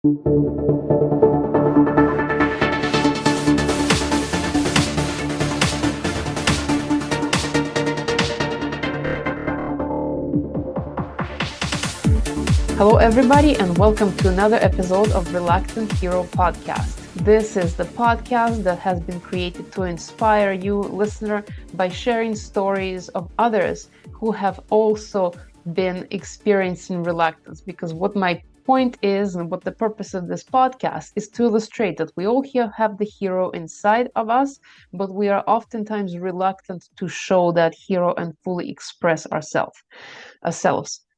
Hello, everybody, and welcome to another episode of Reluctant Hero Podcast. This is the podcast that has been created to inspire you, listener, by sharing stories of others who have also been experiencing reluctance. Because what my point is, and what the purpose of this podcast is, to illustrate that we all here have the hero inside of us, but we are oftentimes reluctant to show that hero and fully express ourselves.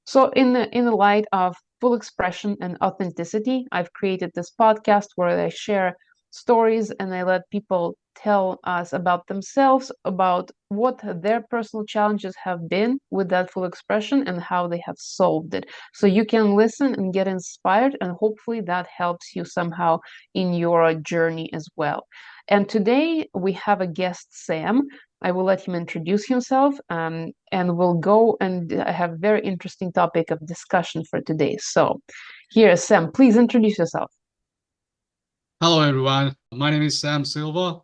So in the light of full expression and authenticity, I've created this podcast where I share stories and I let people tell us about themselves, about what their personal challenges have been with that full expression and how they have solved it. So you can listen and get inspired, and hopefully that helps you somehow in your journey as well. And today we have a guest, Sam. I will let him introduce himself, and we'll go and have a very interesting topic of discussion for today. So here, Sam, please introduce yourself. Hello, everyone. My name is Sam Silva.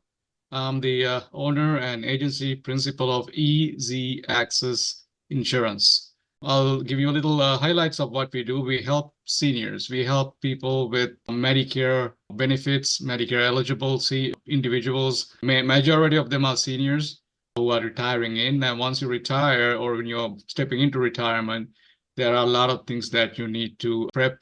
I'm the owner and agency principal of EZ Access Insurance. I'll give you a little highlights of what we do. We help seniors. We help people with Medicare benefits, Medicare eligible individuals. Majority of them are seniors who are retiring in. And once you retire or when you're stepping into retirement, there are a lot of things that you need to prep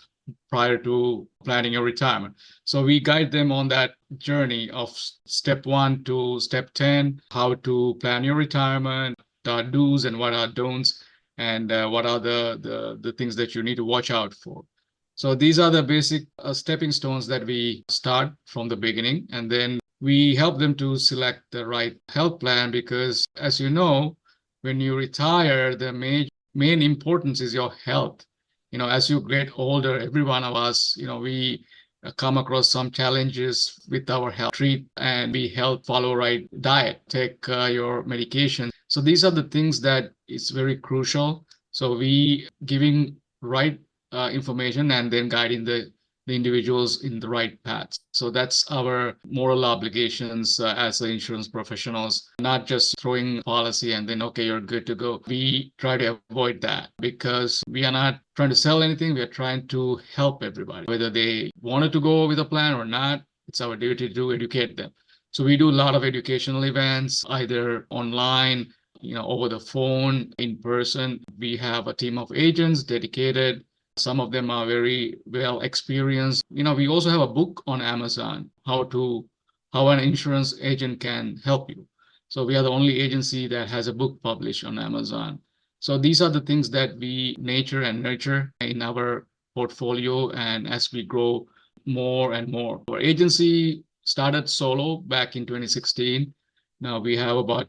prior to planning your retirement. So we guide them on that journey of step 1 to step 10, how to plan your retirement, what are do's and what are don'ts, and what are the things that you need to watch out for. So these are the basic stepping stones that we start from the beginning, and then we help them to select the right health plan because, as you know, when you retire, the main importance is your health. As you get older, every one of us, we come across some challenges with our health. Treat and be health, follow right diet, take your medication. So these are the things that is very crucial. So we giving right information and then guiding the individuals in the right path. So that's our moral obligations as insurance professionals, not just throwing policy and then, okay, you're good to go. We try to avoid that because we are not trying to sell anything. We are trying to help everybody, whether they wanted to go with a plan or not. It's our duty to educate them. So we do a lot of educational events, either online, over the phone, in person. We have a team of agents dedicated. Some of them are very well experienced. We also have a book on Amazon, how an insurance agent can help you. So we are the only agency that has a book published on Amazon. So these are the things that we nurture in our portfolio. And as we grow more and more, our agency started solo back in 2016. Now we have about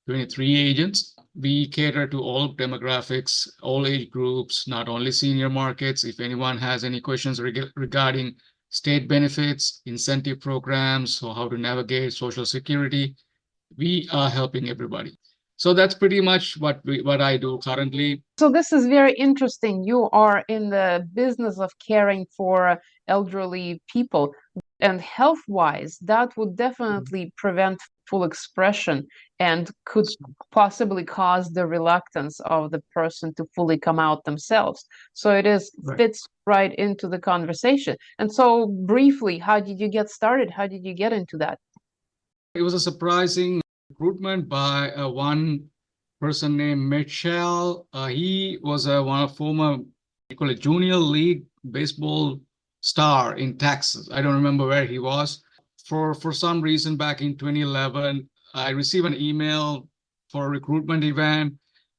23 agents. We cater to all demographics, all age groups, not only senior markets. If anyone has any questions regarding state benefits, incentive programs, or how to navigate Social Security, we are helping everybody. So that's pretty much what I do currently. So this is very interesting. You are in the business of caring for elderly people, and health-wise, that would definitely prevent full expression and could possibly cause the reluctance of the person to fully come out themselves. So it fits right into the conversation. And so briefly, how did you get started? How did you get into that? It was a surprising recruitment by one person named Mitchell. He was one former junior league baseball star in Texas. I don't remember where he was. For some reason, back in 2011, I received an email for a recruitment event,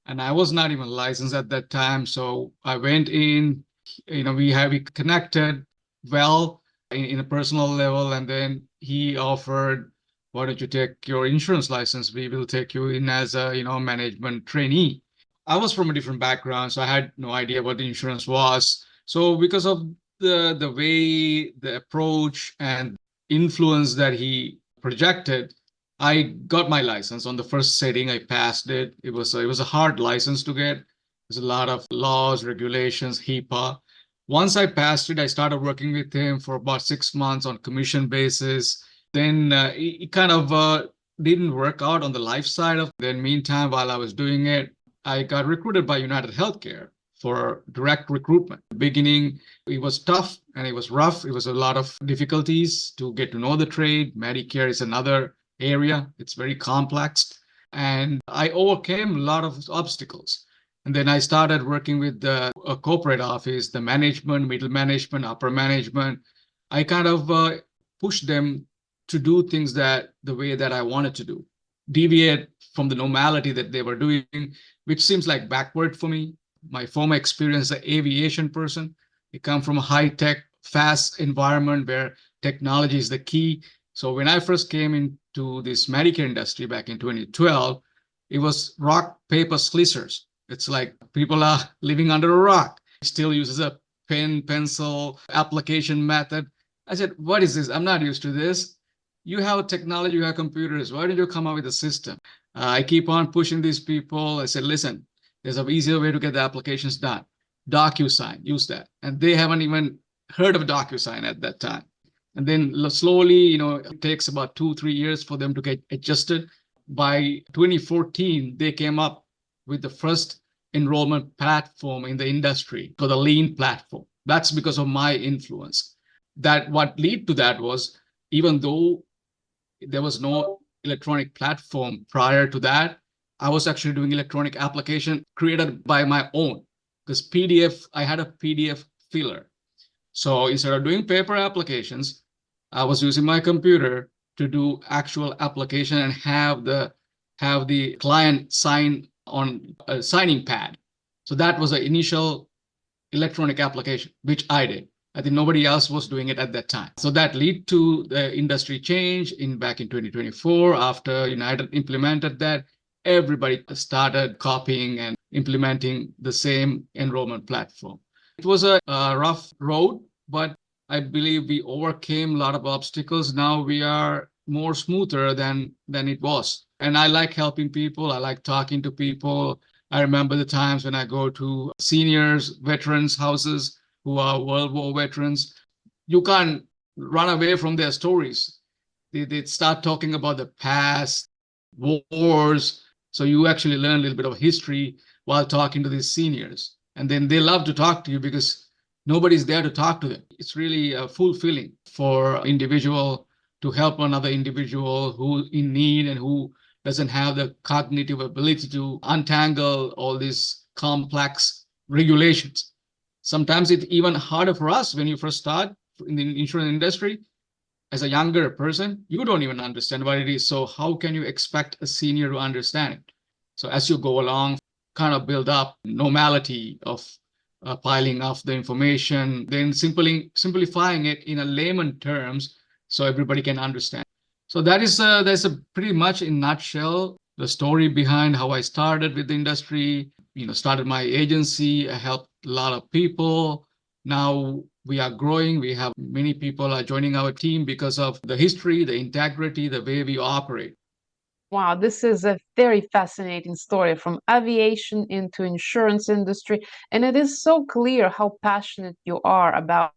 and I was not even licensed at that time. So I went in, we connected well in a personal level, and then he offered, why don't you take your insurance license? We will take you in as a, management trainee. I was from a different background, so I had no idea what the insurance was. So because of the way, the approach and influence that he projected, I got my license. On the first setting, I passed it. It was a hard license to get. There's a lot of laws, regulations, HIPAA. Once I passed it, I started working with him for about 6 months on commission basis. Then it kind of didn't work out on the life side of. Then meantime, while I was doing it, I got recruited by United Healthcare for direct recruitment. Beginning, it was tough and it was rough. It was a lot of difficulties to get to know the trade. Medicare is another area. It's very complex. And I overcame a lot of obstacles. And then I started working with the corporate office, the management, middle management, upper management. I kind of pushed them to do things that the way that I wanted to do, deviate from the normality that they were doing, which seems like backward for me. My former experience as an aviation person, I come from a high-tech, fast environment where technology is the key. So when I first came into this Medicare industry back in 2012, it was rock, paper, scissors. It's like people are living under a rock. Still uses a pen, pencil application method. I said, what is this? I'm not used to this. You have technology, you have computers. Why don't you come up with a system? I keep on pushing these people. I said, listen, there's an easier way to get the applications done. DocuSign, use that. And they haven't even heard of DocuSign at that time. And then slowly, it takes about 2-3 years for them to get adjusted. By 2014, they came up with the first enrollment platform in the industry, for the lean platform. That's because of my influence. That what led to that was, even though there was no electronic platform prior to that, I was actually doing electronic application created by my own, because PDF, I had a PDF filler. So instead of doing paper applications, I was using my computer to do actual application and have the client sign on a signing pad. So that was the initial electronic application, which I did. I think nobody else was doing it at that time. So that led to the industry change back in 2024. After United implemented that, everybody started copying and implementing the same enrollment platform. It was a rough road, but I believe we overcame a lot of obstacles. Now we are more smoother than it was. And I like helping people. I like talking to people. I remember the times when I go to seniors, veterans' houses who are World War veterans. You can't run away from their stories. They start talking about the past, wars. So you actually learn a little bit of history while talking to these seniors. And then they love to talk to you because nobody's there to talk to them. It's really fulfilling for individual to help another individual who in need and who doesn't have the cognitive ability to untangle all these complex regulations. Sometimes it's even harder for us when you first start in the insurance industry. As a younger person, you don't even understand what it is. So how can you expect a senior to understand it? So as you go along, kind of build up normality of piling up the information, then simplifying it in a layman terms so everybody can understand. So that's a pretty much in nutshell the story behind how I started with the industry. Started my agency. I helped a lot of people. Now we are growing. We have many people are joining our team because of the history, the integrity, the way we operate. Wow, this is a very fascinating story from aviation into insurance industry, and it is so clear how passionate you are about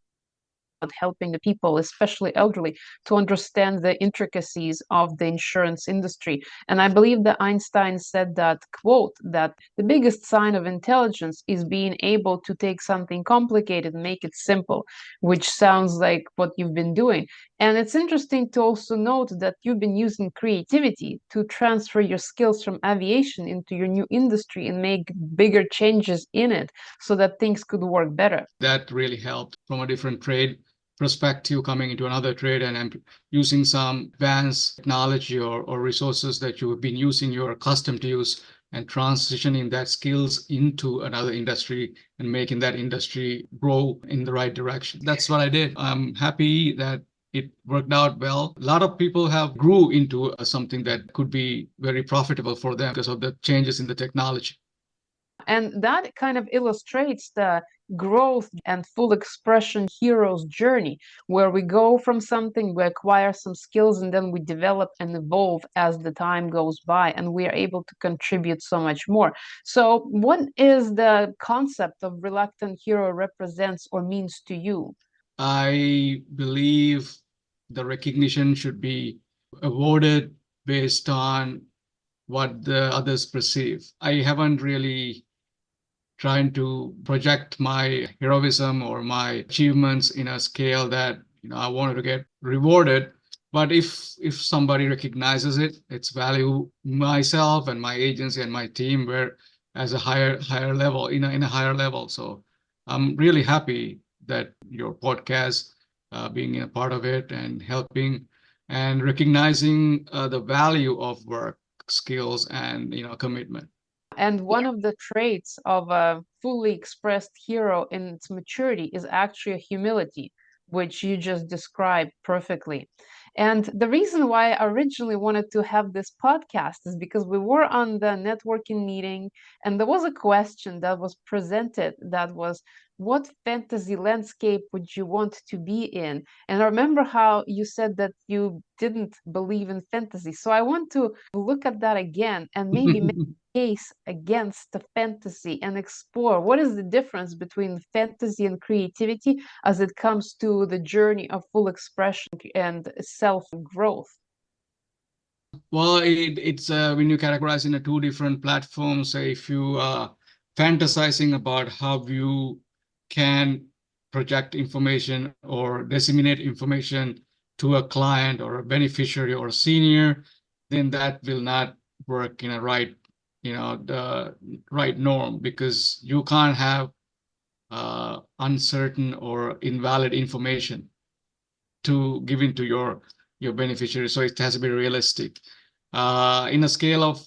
helping the people, especially elderly, to understand the intricacies of the insurance industry. And I believe that Einstein said that quote, that the biggest sign of intelligence is being able to take something complicated and make it simple, which sounds like what you've been doing. And it's interesting to also note that you've been using creativity to transfer your skills from aviation into your new industry and make bigger changes in it so that things could work better. That really helped from a different trade perspective, coming into another trade and using some advanced technology or resources that you have been using, you're accustomed to use, and transitioning that skills into another industry and making that industry grow in the right direction. That's what I did. I'm happy that it worked out well. A lot of people have grew into something that could be very profitable for them because of the changes in the technology. And that kind of illustrates the growth and full expression hero's journey, where we go from something, we acquire some skills, and then we develop and evolve as the time goes by, and we are able to contribute so much more. So, what is the concept of reluctant hero represents or means to you? I believe the recognition should be awarded based on what the others perceive. I haven't really trying to project my heroism or my achievements in a scale that I wanted to get rewarded. But if somebody recognizes it, it's value myself and my agency and my team were as a higher level in a higher level. So I'm really happy that your podcast, being a part of it and helping and recognizing the value of work skills and commitment. And one of the traits of a fully expressed hero in its maturity is actually humility, which you just described perfectly. And the reason why I originally wanted to have this podcast is because we were on the networking meeting, and there was a question that was presented that was, what fantasy landscape would you want to be in? And I remember how you said that you didn't believe in fantasy. So I want to look at that again and maybe case against the fantasy and explore what is the difference between fantasy and creativity as it comes to the journey of full expression and self growth. Well, it's when you categorize in a two different platforms, if you are fantasizing about how you can project information or disseminate information to a client or a beneficiary or a senior, then that will not work in a the right norm, because you can't have uncertain or invalid information to give into your beneficiary. So it has to be realistic. In a scale of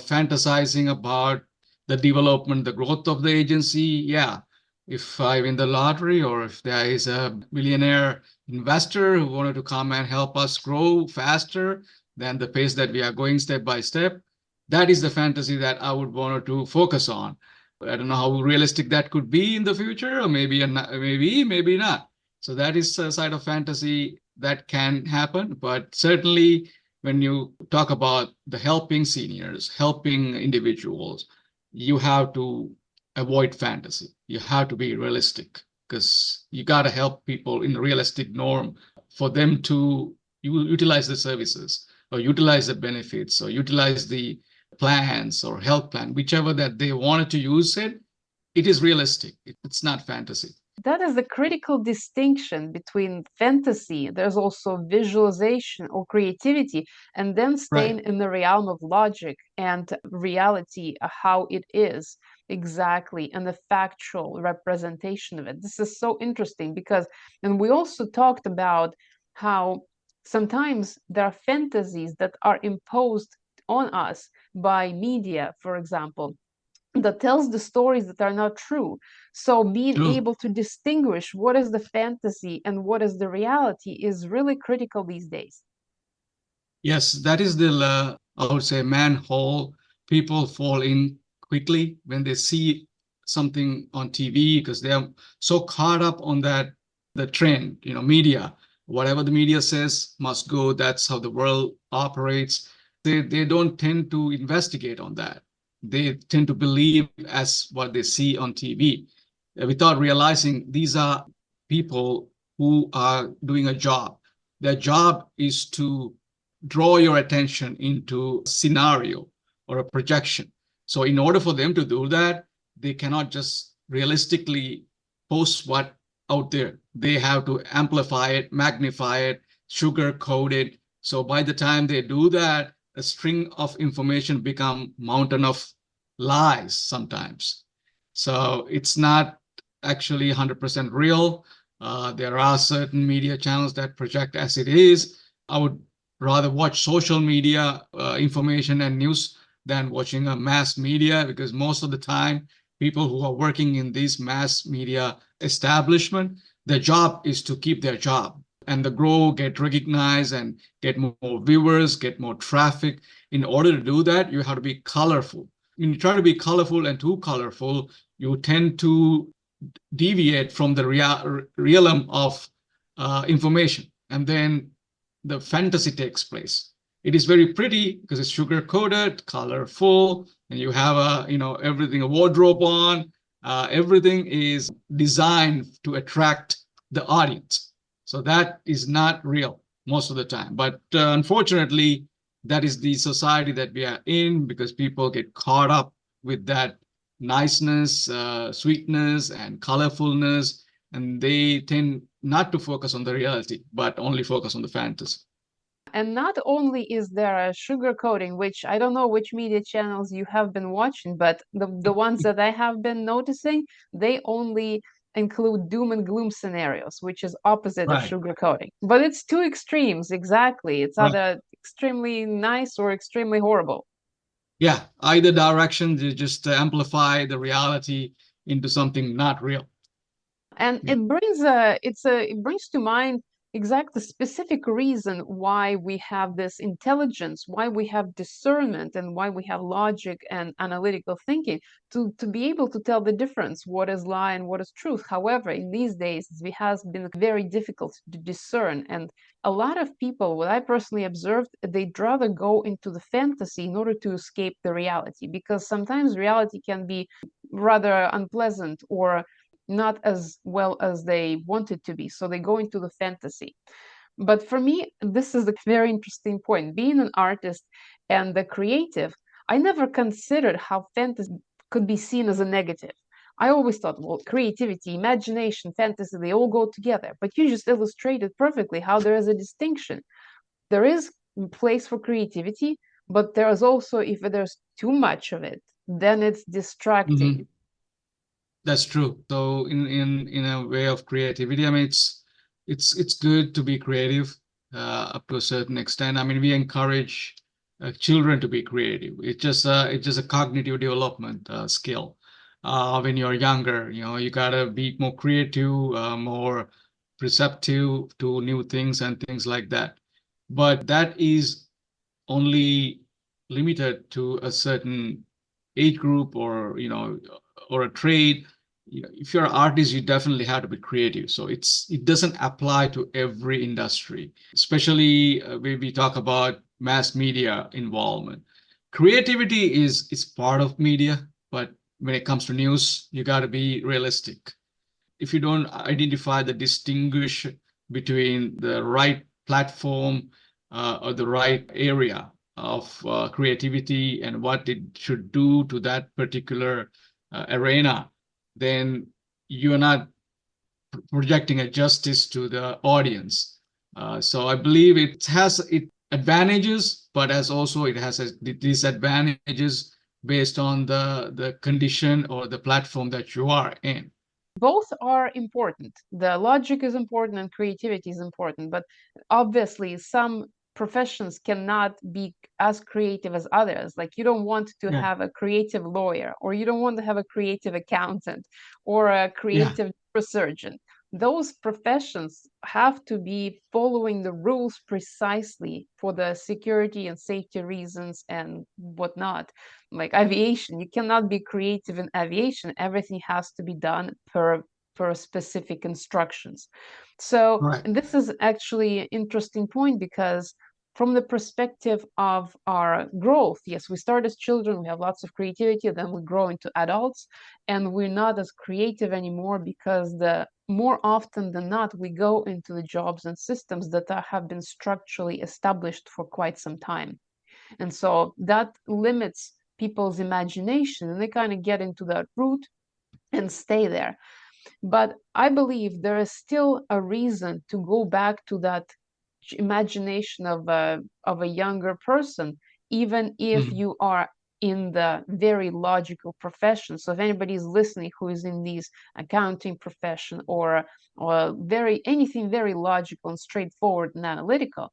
fantasizing about the development, the growth of the agency, yeah. If I win the lottery, or if there is a billionaire investor who wanted to come and help us grow faster than the pace that we are going step by step, that is the fantasy that I would want to focus on. I don't know how realistic that could be in the future, or maybe not. So that is a side of fantasy that can happen. But certainly, when you talk about the helping seniors, helping individuals, you have to avoid fantasy. You have to be realistic, because you got to help people in a realistic norm for them to utilize the services or utilize the benefits or utilize the plans or health plan, whichever that they wanted to use it. It is realistic. It's not fantasy. That is the critical distinction between fantasy, there's also visualization or creativity, and then staying Right. in the realm of logic and reality, how it is exactly, and the factual representation of it. This is so interesting because, and we also talked about how sometimes there are fantasies that are imposed on us by media, for example, that tells the stories that are not true. So being True. able to distinguish what is the fantasy and what is the reality is really critical these days. Yes, that is the, I would say, manhole people fall in quickly when they see something on TV, because they are so caught up on the trend, media. Whatever the media says must go. That's how the world operates. They don't tend to investigate on that. They tend to believe as what they see on TV, without realizing these are people who are doing a job. Their job is to draw your attention into a scenario or a projection. So in order for them to do that, they cannot just realistically post what out there. They have to amplify it, magnify it, sugarcoat it. So by the time they do that, a string of information become mountain of lies sometimes. So it's not actually 100% real. There are certain media channels that project as it is. I would rather watch social media information and news than watching a mass media, because most of the time people who are working in these mass media establishment, their job is to keep their job and the grow, get recognized and get more viewers, get more traffic. In order to do that, you have to be colorful. when you try to be colorful and too colorful, you tend to deviate from the realm of information, and then the fantasy takes place. It is very pretty because it's sugar coated, colorful, and you have everything, a wardrobe on. Everything is designed to attract the audience. So that is not real most of the time. But unfortunately, that is the society that we are in, because people get caught up with that niceness, sweetness, and colorfulness, and they tend not to focus on the reality, but only focus on the fantasy. And not only is there a sugar coating, which I don't know which media channels you have been watching, but the ones that I have been noticing, they only include doom and gloom scenarios, which is opposite of Right. sugar coating. But it's two extremes, exactly. It's Right. either extremely nice or extremely horrible. Yeah, either direction, they just amplify the reality into something not real. And Yeah. it brings to mind exact the specific reason why we have this intelligence, why we have discernment, and why we have logic and analytical thinking to be able to tell the difference, what is lie and what is truth. However, in these days, it has been very difficult to discern. And a lot of people, what I personally observed, they'd rather go into the fantasy in order to escape the reality, because sometimes reality can be rather unpleasant or not as well as they want it to be. So they go into the fantasy. But for me, this is a very interesting point. Being an artist and a creative, I never considered how fantasy could be seen as a negative. I always thought, well, creativity, imagination, fantasy, they all go together. But you just illustrated perfectly how there is a distinction. There is place for creativity, but there is also, if there's too much of it, then it's distracting. Mhm. That's true. So in a way of creativity, I mean, it's good to be creative up to a certain extent. I mean, we encourage children to be creative. It's just a cognitive development skill. When you're younger, you gotta be more creative, more perceptive to new things and things like that. But that is only limited to a certain age group, or a trade. If you're an artist, you definitely have to be creative. So it doesn't apply to every industry, especially when we talk about mass media involvement. Creativity is part of media, but when it comes to news, you got to be realistic. If you don't identify the distinguish between the right platform, or the right area of creativity and what it should do to that particular arena, then you're not projecting a justice to the audience. So I believe it has its advantages, but as also it has disadvantages based on the condition or the platform that you are in. Both are important. The logic is important and creativity is important, but obviously some professions cannot be as creative as others. Like you don't want to Yeah. have a creative lawyer, or you don't want to have a creative accountant or a Yeah. creative neurosurgeon. Those professions have to be following the rules precisely for the security and safety reasons and whatnot. Like aviation, you cannot be creative in aviation. Everything has to be done per specific instructions. So, Right. and this is actually an interesting point, because from the perspective of our growth, yes, we start as children, we have lots of creativity, then we grow into adults, and we're not as creative anymore, because the more often than not, we go into the jobs and systems that have been structurally established for quite some time. And so that limits people's imagination, and they kind of get into that route and stay there. But I believe there is still a reason to go back to that imagination of a younger person, even if Mhm. you are in the very logical profession. So if anybody is listening who is in these accounting profession, or very anything very logical and straightforward and analytical,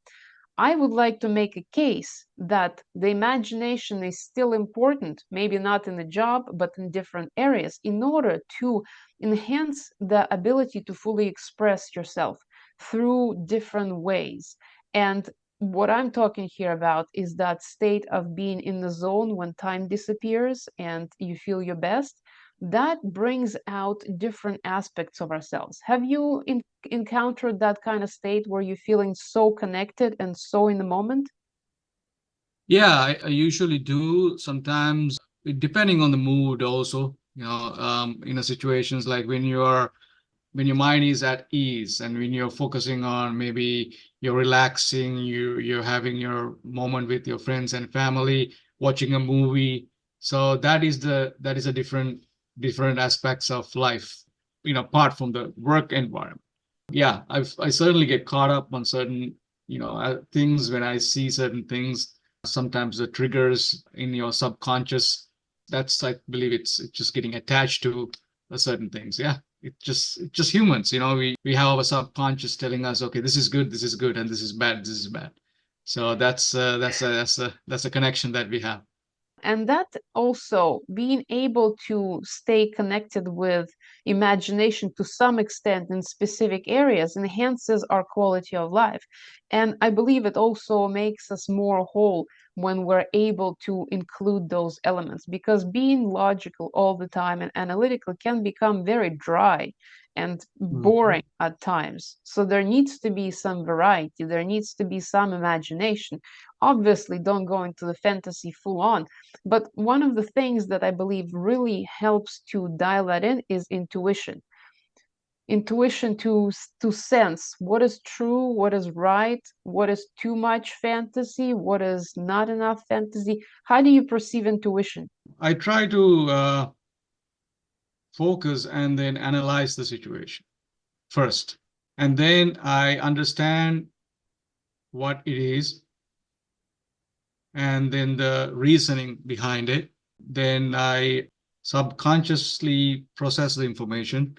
I would like to make a case that the imagination is still important, maybe not in the job, but in different areas, in order to enhance the ability to fully express yourself through different ways. And what I'm talking here about is that state of being in the zone when time disappears and you feel your best. That brings out different aspects of ourselves. Have you encountered that kind of state where you're feeling so connected and so in the moment? Yeah, I usually do. Sometimes, depending on the mood, also, in a situations like when your mind is at ease and when you're focusing on maybe you're relaxing, you're having your moment with your friends and family, watching a movie. So that is a different aspects of life, apart from the work environment. Yeah, I certainly get caught up on certain, things when I see certain things. Sometimes the triggers in your subconscious, that's, I believe it's just getting attached to certain things. Yeah, it's just humans. We have our subconscious telling us, okay, this is good, and this is bad, this is bad. So that's a connection that we have. And that also being able to stay connected with imagination to some extent in specific areas enhances our quality of life. And I believe it also makes us more whole when we're able to include those elements, because being logical all the time and analytical can become very dry and Mhm. boring at times. So there needs to be some variety, there needs to be some imagination. Obviously, don't go into the fantasy full on, but one of the things that I believe really helps to dial that in is intuition. Intuition to sense what is true, what is right, what is too much fantasy, what is not enough fantasy. How do you perceive intuition? I try to focus and then analyze the situation first, and then I understand what it is, and then the reasoning behind it. Then I subconsciously process the information,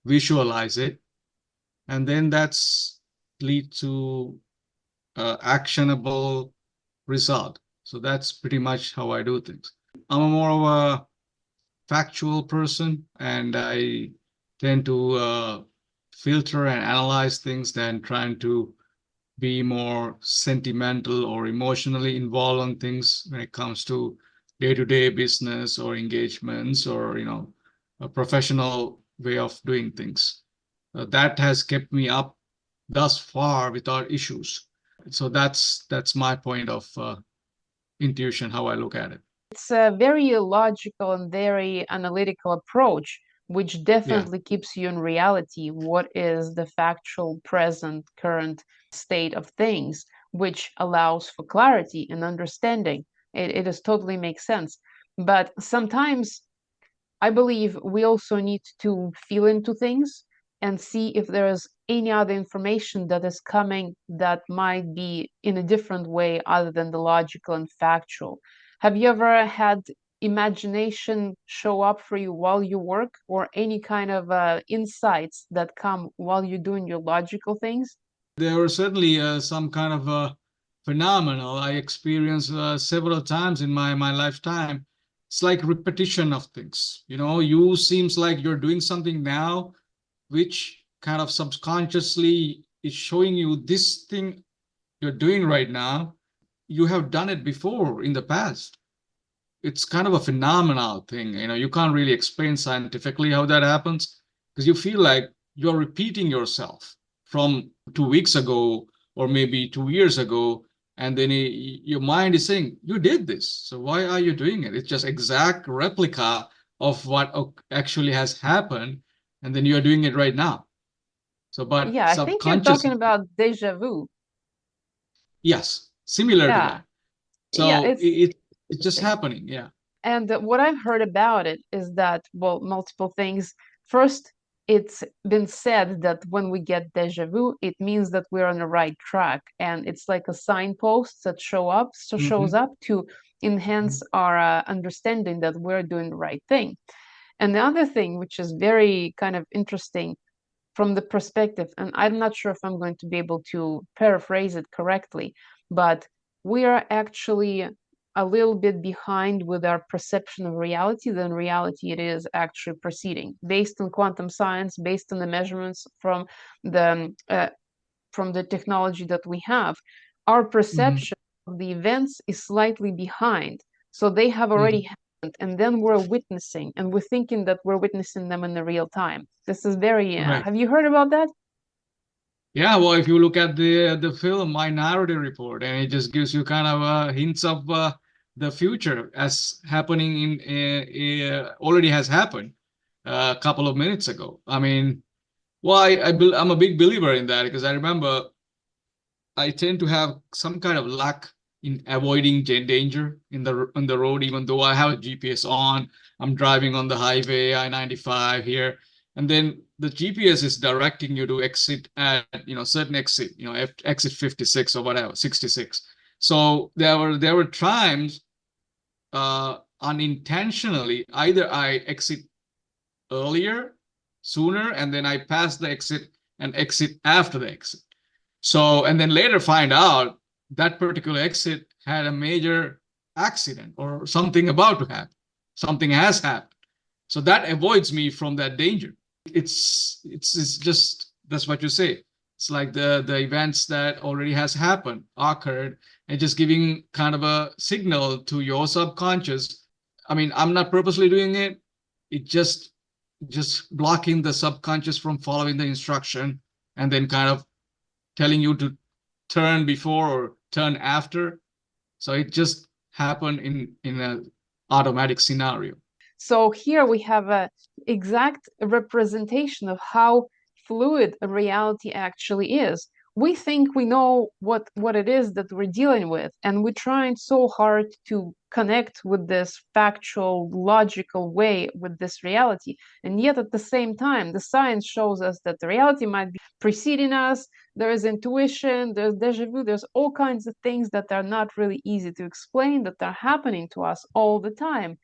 visualize it, and then that's lead to actionable result. So that's pretty much how I do things. I'm a more of a factual person, and I tend to filter and analyze things than trying to be more sentimental or emotionally involved on things when it comes to day-to-day business or engagements, or a professional way of doing things. That has kept me up thus far without issues. So that's my point of intuition, how I look at it. It's a very logical and very analytical approach, which Yeah. definitely keeps you in reality. What is the factual, present, current state of things, which allows for clarity and understanding. It is totally makes sense. But sometimes I believe we also need to feel into things and see if there is any other information that is coming that might be in a different way other than the logical and factual. Have you ever had imagination show up for you while you work, or any kind of insights that come while you're doing your logical things? There were certainly some kind of phenomenal I experienced several times in my lifetime. It's like repetition of things. You seems like you're doing something now, which kind of subconsciously is showing you this thing you're doing right now. You have done it before in the past. It's kind of a phenomenal thing. You can't really explain scientifically how that happens, because you feel like you're repeating yourself from 2 weeks ago or maybe 2 years ago. And then your mind is saying, you did this. So why are you doing it? It's just exact replica of what actually has happened. And then you're doing it right now. So, but Yeah, I think you're talking subconsciously, about deja vu. yes, similar to Yeah, that. yeah, So it's it's just happening. Yeah. And what I've heard about it is that, well, multiple things. First, it's been said that when we get deja vu, it means that we're on the right track, and it's like a signpost that shows Mhm. up to enhance our understanding that we're doing the right thing. And the other thing, which is very kind of interesting from the perspective, and I'm not sure if I'm going to be able to paraphrase it correctly, but we are actually a little bit behind with our perception of reality than reality it is actually proceeding, based on quantum science, based on the measurements the from the technology that we have. Our Mm-hmm. perception of the events is slightly behind. So they have already Mm-hmm. happened, and then we're witnessing, and we're thinking that we're witnessing them in the real time. This is very, Right. have you heard about that? Yeah, well, if you look at the film Minority Report, and it just gives you kind of hints of the future as happening already has happened a couple of minutes ago. I mean, well, I'm a big believer in that because I remember I tend to have some kind of luck in avoiding danger on the road, even though I have a GPS on. I'm driving on the highway I-95 here, and then the GPS is directing you to exit at certain exit, exit 56 or whatever, 66. So there were times unintentionally either I exit earlier, sooner, and then I pass the exit and exit after the exit. So, and then later find out that particular exit had a major accident or something about to happen. Something has happened. So that avoids me from that danger. It's just that's what you say. It's like the events that already has happened, occurred, and just giving kind of a signal to your subconscious. I mean, I'm not purposely doing it. It just blocking the subconscious from following the instruction and then kind of telling you to turn before or turn after. So it just happened in an automatic scenario. So here we have a exact representation of how fluid a reality actually is. We think we know what it is that we're dealing with, and we're trying so hard to connect with this factual, logical way with this reality. And yet at the same time, the science shows us that the reality might be preceding us. There is intuition, there's deja vu, there's all kinds of things that are not really easy to explain that are happening to us all the time.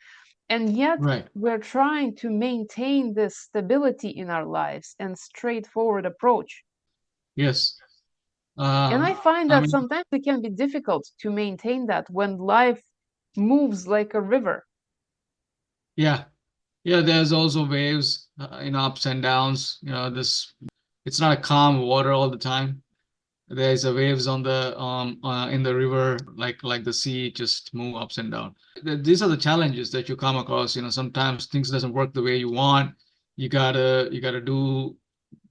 And yet, Right. we're trying to maintain this stability in our lives and straightforward approach. Yes. And I find I that mean, sometimes it can be difficult to maintain that when life moves like a river. yeah. Yeah, there's also waves, ups and downs. This it's not a calm water all the time. There's a waves on the in the river, like the sea, just move ups and down. These are the challenges that you come across. Sometimes things doesn't work the way you want. You gotta do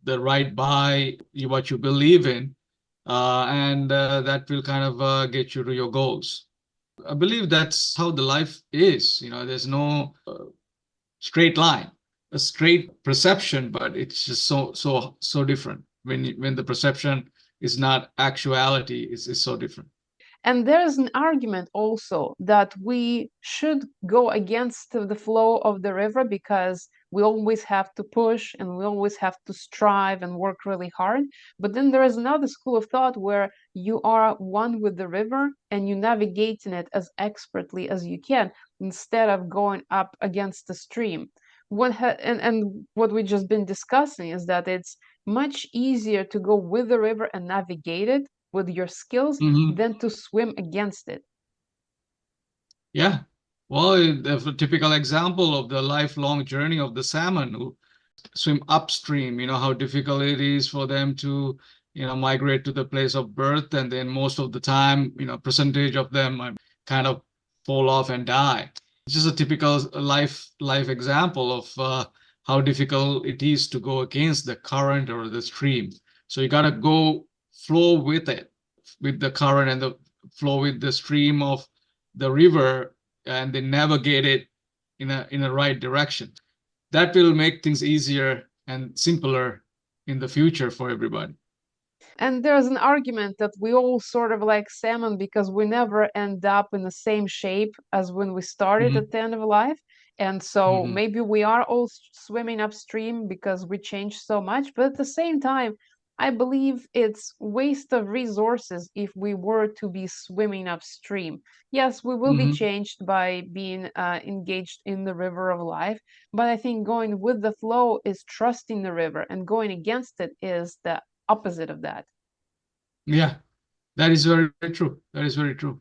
the right by what you believe in, and that will kind of get you to your goals. I believe that's how the life is. There's no straight line, a straight perception, but it's just so different when the perception is not actuality. It's so different. And there's an argument also that we should go against the flow of the river because we always have to push and we always have to strive and work really hard. But then there is another school of thought where you are one with the river and you navigate in it as expertly as you can instead of going up against the stream. And what we've just been discussing is that it's much easier to go with the river and navigate it with your skills Hmm. than to swim against it. Yeah. Well, the typical example of the lifelong journey of the salmon who swim upstream, how difficult it is for them to, migrate to the place of birth. And then most of the time, percentage of them kind of fall off and die. It's just a typical life example of how difficult it is to go against the current or the stream. So you got to go flow with it, with the current and the flow with the stream of the river, and then navigate it in a right direction. That will make things easier and simpler in the future for everybody. And there's an argument that we all sort of like salmon because we never end up in the same shape as when we started Hmm. at the end of life. And so Hmm. maybe we are all swimming upstream because we changed so much. But at the same time, I believe it's waste of resources if we were to be swimming upstream. Yes, we will be Hmm. changed by being engaged in the river of life, but I think going with the flow is trusting the river, and going against it is the opposite of that. Yeah, that is very true. That is very true.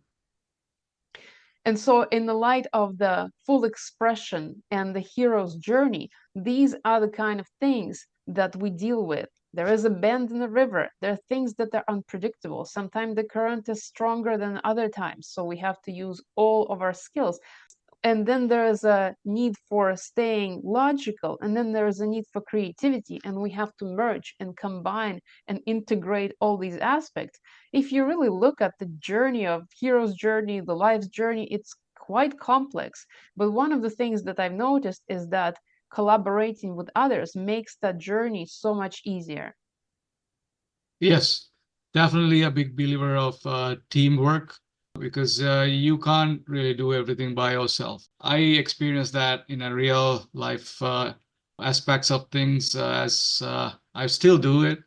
And so, in the light of the full expression and the hero's journey, these are the kind of things that we deal with. There is a bend in the river. There are things that are unpredictable. Sometimes the current is stronger than other times, so we have to use all of our skills. And then there is a need for staying logical, and then there is a need for creativity, and we have to merge and combine and integrate all these aspects. If you really look at the journey of hero's journey, the life's journey, it's quite complex. But one of the things that I've noticed is that collaborating with others makes that journey so much easier. Yes, definitely a big believer of teamwork because you can't really do everything by yourself. I experienced that in a real life aspects of things as I still do it,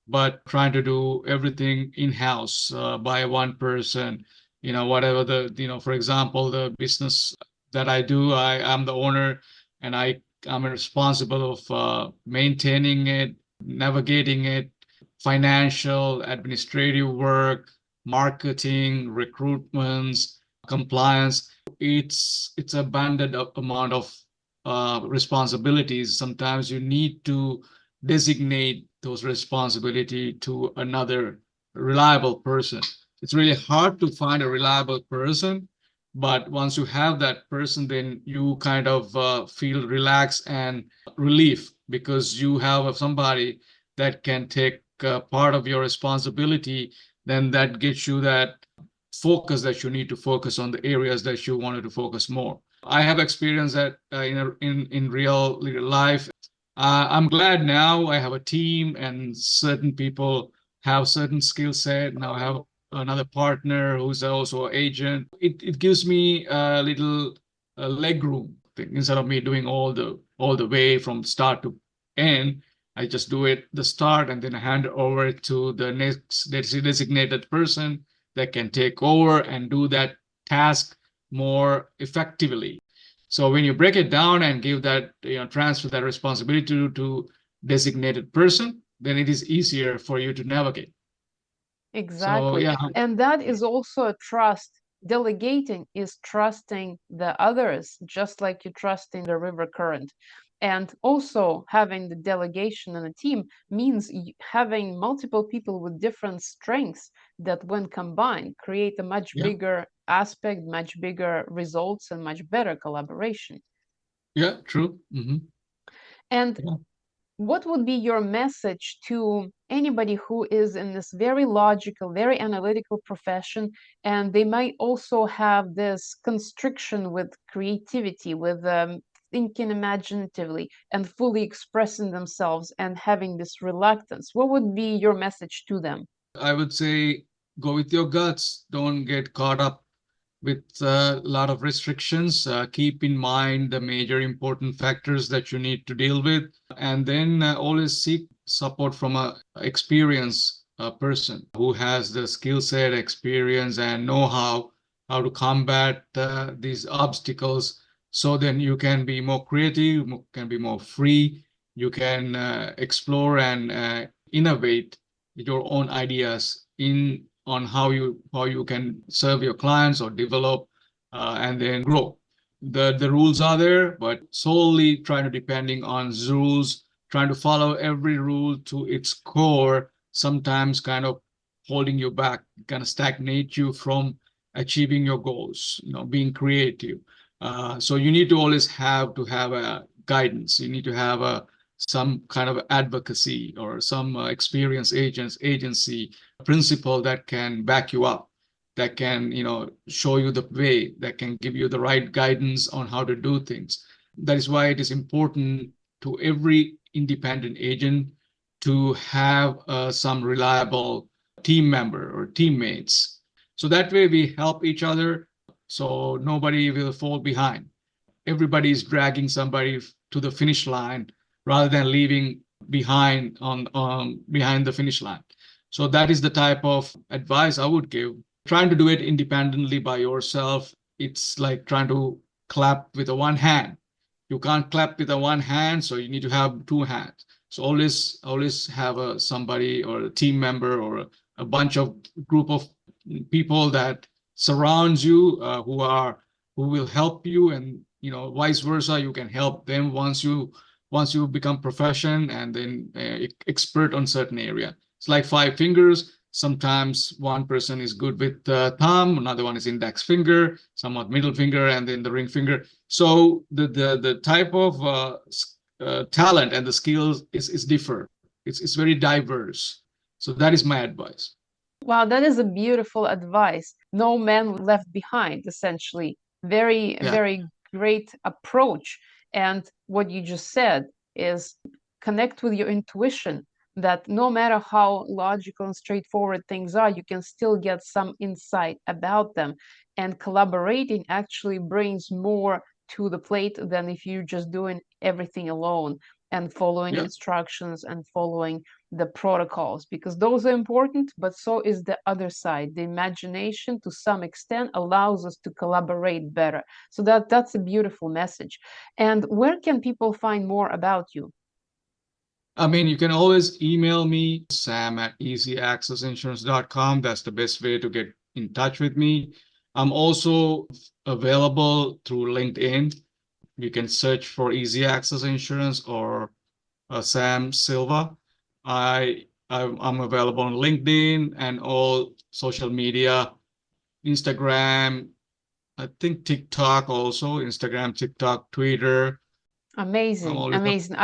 but trying to do everything in-house by one person, whatever for example, the business that I do, I am the owner and I'm responsible of maintaining it, navigating it, financial, administrative work, marketing, recruitments, compliance. It's a banded up amount of responsibilities. Sometimes you need to designate those responsibility to another reliable person. It's really hard to find a reliable person, but once you have that person, then you kind of feel relaxed and relief because you have somebody that can take part of your responsibility, then that gets you that focus that you need to focus on the areas that you wanted to focus more. I have experienced that in real life. I'm glad now I have a team and certain people have certain skill set. Now I have another partner who's also an agent. It gives me a little leg room instead of me doing all the way from start to end. I just do it the start and then I hand it over to the next designated person that can take over and do that task more effectively. So when you break it down and give that, transfer that responsibility to designated person, then it is easier for you to navigate. So Exactly. yeah, And that is also a trust. Delegating is trusting the others, just like you trusting the river current. And also having the delegation in a team means having multiple people with different strengths that, when combined, create a much yeah, bigger aspect, much bigger results, and much better collaboration. yeah, true. And Yeah. what would be your message to anybody who is in this very logical, very analytical profession, and they might also have this constriction with creativity, with thinking imaginatively and fully expressing themselves and having this reluctance? What would be your message to them? I would say go with your guts. Don't get caught up with a lot of restrictions. Keep in mind the major important factors that you need to deal with, and then always seek support from a experienced person who has the skill set, experience, and know how to combat these obstacles. So then you can be more creative, can be more free. You can explore and innovate your own ideas in on how you can serve your clients or develop and then grow. The rules are there, but solely trying to depending on rules, trying to follow every rule to its core, sometimes kind of holding you back, kind of stagnate you from achieving your goals, being creative. So you need to always have a guidance. You need to have some kind of advocacy or some experienced agency principle that can back you up, that can show you the way, that can give you the right guidance on how to do things. That is why it is important to every independent agent to have some reliable team member or teammates, so that way we help each other, so nobody will fall behind. Everybody is dragging somebody to the finish line rather than leaving behind the finish line. So that is the type of advice I would give. Trying to do it independently by yourself, it's like trying to clap with a one hand. You can't clap with a one hand, so you need to have two hands. So always have somebody or a team member or a bunch of group of people that surrounds you, who will help you, and vice versa, you can help them once you become profession and then expert on certain area. It's like 5 fingers. Sometimes one person is good with thumb, another one is index finger, somewhat middle finger, and then the ring finger. So the type of talent and the skills is differ. It's very diverse. So that is my advice. Wow, that is a beautiful advice. No man left behind, essentially. Very, Yeah, very great approach. And what you just said is connect with your intuition that no matter how logical and straightforward things are, you can still get some insight about them. And collaborating actually brings more to the plate than if you're just doing everything alone and following yeah. instructions and following the protocols, because those are important, but so is the other side. The imagination to some extent allows us to collaborate better. So that's a beautiful message. And where can people find more about you? I mean, you can always email me, sam@easyaccessinsurance.com. That's the best way to get in touch with me. I'm also available through LinkedIn. You can search for Easy Access Insurance or Sam Silva. I'm available on LinkedIn and all social media, Instagram, I think TikTok also, Instagram, TikTok, Twitter. I'm Amazing, always amazing.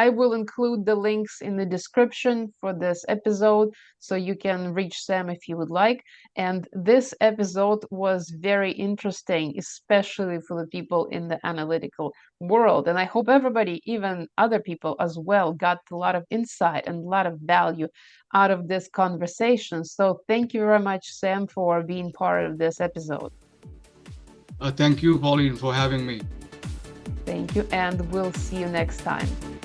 I will include the links in the description for this episode so you can reach Sam if you would like. And this episode was very interesting, especially for the people in the analytical world. And I hope everybody, even other people as well, got a lot of insight and a lot of value out of this conversation. So thank you very much, Sam, for being part of this episode. thank you, Pauline, for having me. Thank you, and we'll see you next time.